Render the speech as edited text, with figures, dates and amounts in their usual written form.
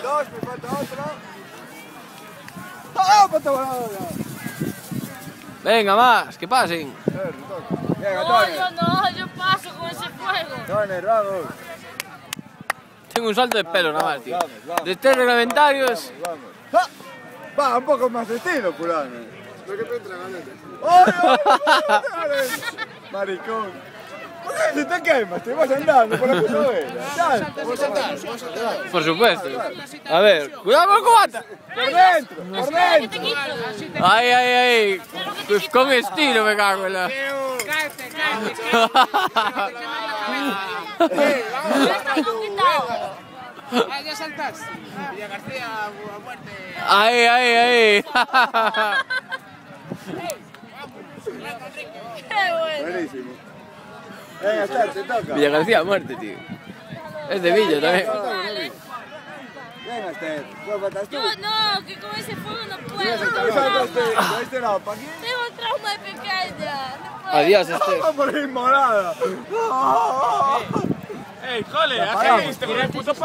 Dos, me falta otra. ¡Ah, pata voladora! Venga, más, que pasen. Venga, No, yo no, yo paso con ese fuego. Toner, vamos. Tengo un salto de pelo nada más, tío. Vamos. De 3 reglamentarios. Vamos. ¡Ah! Va, un poco más de estilo, fulano. Lo que te entra, ganete. ¡Ay, maricón! ¿Por qué se te quemas? Te vas andando por la cosadera. Vamos a saltar, vamos a saltar. Por supuesto. A ver, cuidado con el cubata. ¡Por dentro! ¡Por ¿Qué te dentro! quito? Ay, ay, ay. Pues con estilo me cago en la. Cállate. Ya está quitado. Ah, ya saltaste. Villa García, a muerte. Ay, ay, ay. Qué bueno. Buenísimo. Venga, está, te toca. Villa García, muerte, tío. Es de Villa también. Venga, Esther. ¿Cuál faltas tú? Yo no, que con ese fuego no Tú puedo. saltaste de este lado, ¿para aquí? Tengo trauma de pequeña. No puedo. Adiós, este. ¡Vamos por ir morada! Ey, jole, paramos. ¿qué viste con el puto